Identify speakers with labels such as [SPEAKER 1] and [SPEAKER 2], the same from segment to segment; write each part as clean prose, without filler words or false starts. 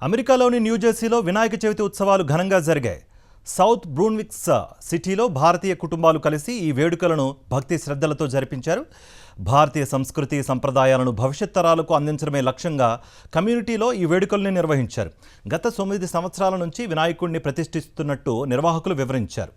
[SPEAKER 1] అమెరికాలోని న్యూజెర్సీలో వినాయక చవితి ఉత్సవాలు ఘనంగా జరిగాయి. సౌత్ బ్రూన్విక్స్ సిటీలో భారతీయ కుటుంబాలు కలిసి ఈ వేడుకలను భక్తి శ్రద్ధలతో జరిపించారు. భారతీయ సంస్కృతి సంప్రదాయాలను భవిష్యత్ తరాలకు అందించడమే లక్ష్యంగా కమ్యూనిటీలో ఈ వేడుకల్ని నిర్వహించారు. గత 9 సంవత్సరాల నుంచి వినాయకుడిని ప్రతిష్ఠిస్తున్నట్టు నిర్వాహకులు వివరించారు.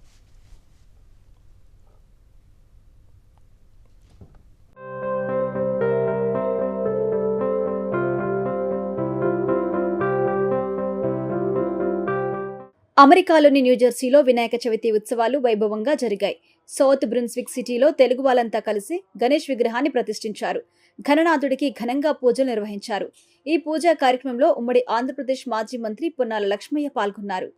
[SPEAKER 2] అమెరికాలోని న్యూజెర్సీలో వినాయక చవితి ఉత్సవాలు వైభవంగా జరిగాయి. సౌత్ బ్రున్స్విక్ సిటీలో తెలుగు వాళ్ళంతా కలిసి గణేష్ విగ్రహాన్ని ప్రతిష్ఠించారు. ఘననాథుడికి ఘనంగా పూజలు నిర్వహించారు. ఈ పూజా కార్యక్రమంలో ఉమ్మడి ఆంధ్రప్రదేశ్ మాజీ మంత్రి పొన్నాల లక్ష్మయ్య పాల్గొన్నారు.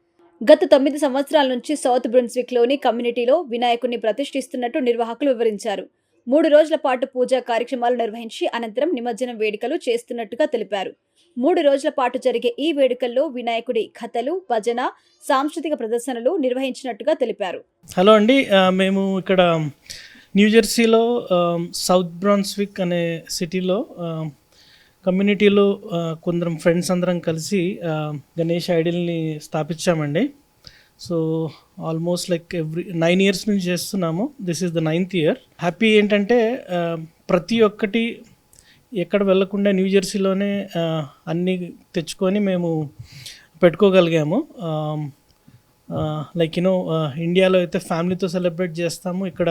[SPEAKER 2] గత 9 సంవత్సరాల నుంచి సౌత్ బ్రున్స్విక్ లోని కమ్యూనిటీలో వినాయకుడిని ప్రతిష్ఠిస్తున్నట్టు నిర్వాహకులు వివరించారు. 3 రోజుల పాటు పూజా కార్యక్రమాలు నిర్వహించి అనంతరం నిమజ్జనం వేడుకలు చేస్తున్నట్టుగా తెలిపారు. 3 రోజుల పాటు జరిగే ఈ వేడుకల్లో వినాయకుడి కథలు, భజన, సాంస్కృతిక ప్రదర్శనలు నిర్వహించినట్టుగా తెలిపారు.
[SPEAKER 3] హలో అండి, మేము ఇక్కడ న్యూజెర్సీలో సౌత్ బ్రాన్స్విక్ అనే సిటీలో కమ్యూనిటీలో కొందరం ఫ్రెండ్స్ అందరం కలిసి గణేష్ ఐడిల్ని స్థాపించామండి. సో ఆల్మోస్ట్ లైక్ 9 years నుంచి చేస్తున్నాము. This is the 9th year. Happy ఏంటంటే ప్రతి ఒక్కటి ఎక్కడ వెళ్లకుండా న్యూజెర్సీలోనే అన్నీ తెచ్చుకొని మేము పెట్టుకోగలిగాము. లైక్ ఇండియాలో అయితే ఫ్యామిలీతో సెలబ్రేట్ చేస్తాము, ఇక్కడ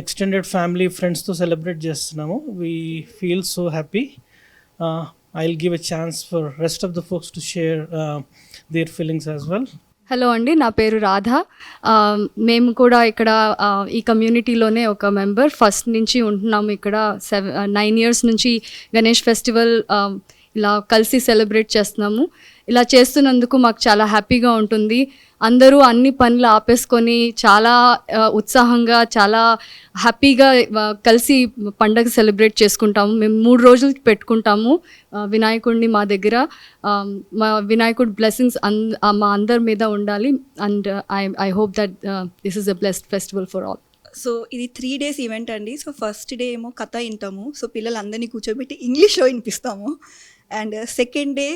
[SPEAKER 3] ఎక్స్టెండెడ్ ఫ్యామిలీ ఫ్రెండ్స్తో సెలబ్రేట్ చేస్తున్నాము. We feel so happy. I will give a chance for rest of the folks to share there feelings as well.
[SPEAKER 4] Hello అండి, నా పేరు రాధ. మేము కూడా ఇక్కడ ఈ కమ్యూనిటీలోనే ఒక మెంబర్. ఫస్ట్ నుంచి ఉంటున్నాము ఇక్కడ. 9 years నుంచి గణేష్ ఫెస్టివల్ ఇలా కలిసి సెలబ్రేట్ చేస్తున్నాము. ఇలా చేస్తున్నందుకు మాకు చాలా హ్యాపీగా ఉంటుంది. అందరూ అన్ని పనులు ఆపేసుకొని చాలా ఉత్సాహంగా, చాలా హ్యాపీగా కలిసి పండగ సెలబ్రేట్ చేసుకుంటాము. మేము 3 రోజులు పెట్టుకుంటాము వినాయకుడిని మా దగ్గర. మా వినాయకుడి బ్లెస్సింగ్స్ మా అందరి మీద ఉండాలి. And I hope that this is a blessed festival for all.
[SPEAKER 5] So ఇది 3 days ఈవెంట్ అండి. సో ఫస్ట్ డే ఏమో కథ వింటాము. సో పిల్లలందరినీ కూర్చోబెట్టి ఇంగ్లీష్లో వినిపిస్తాము. అండ్ సెకండ్ డే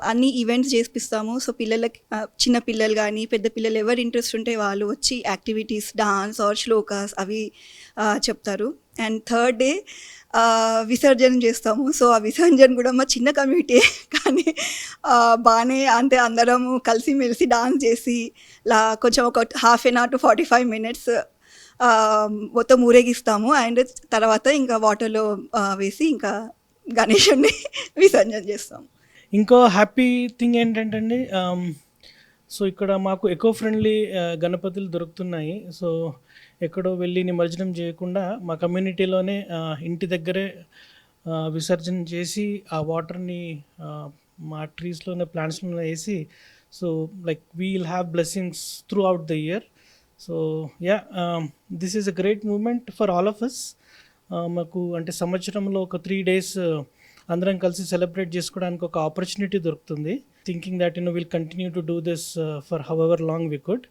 [SPEAKER 5] అన్ని ఈవెంట్స్ చేపిస్తాము. సో పిల్లలకి, చిన్న పిల్లలు కానీ పెద్ద పిల్లలు ఎవరు ఇంట్రెస్ట్ ఉంటే వాళ్ళు వచ్చి యాక్టివిటీస్, డాన్స్ ఆర్ శ్లోకాస్ అవి చెప్తారు. అండ్ థర్డ్ డే విసర్జన చేస్తాము. సో ఆ విసర్జన కూడా మా చిన్న కమ్యూనిటీ కానీ బాగానే అంతే అందరము కలిసిమెలిసి డాన్స్ చేసి కొంచెం ఒక 1/2 hour to 45 minutes మొత్తం ఊరేగిస్తాము. అండ్ తర్వాత ఇంకా వాటర్లో వేసి ఇంకా గణేషుడిని విసర్జన చేస్తాము.
[SPEAKER 3] ఇంకో హ్యాపీ థింగ్ ఏంటంటే అండి, సో ఇక్కడ మాకు ఎకో ఫ్రెండ్లీ గణపతులు దొరుకుతున్నాయి. సో ఎక్కడో వెళ్ళి నిమజ్జనం చేయకుండా మా కమ్యూనిటీలోనే ఇంటి దగ్గరే విసర్జన చేసి ఆ వాటర్ని మా ట్రీస్లోనే, ప్లాంట్స్లోనే వేసి, so like we'll have blessings throughout the year. So this is a great moment for all of us. మాకు అంటే సంవత్సరంలో ఒక 3 days అందరం కలిసి సెలబ్రేట్ చేసుకోవడానికి ఒక ఆపర్చునిటీ దొరుకుతుంది. Thinking that will continue to do this for however long we could.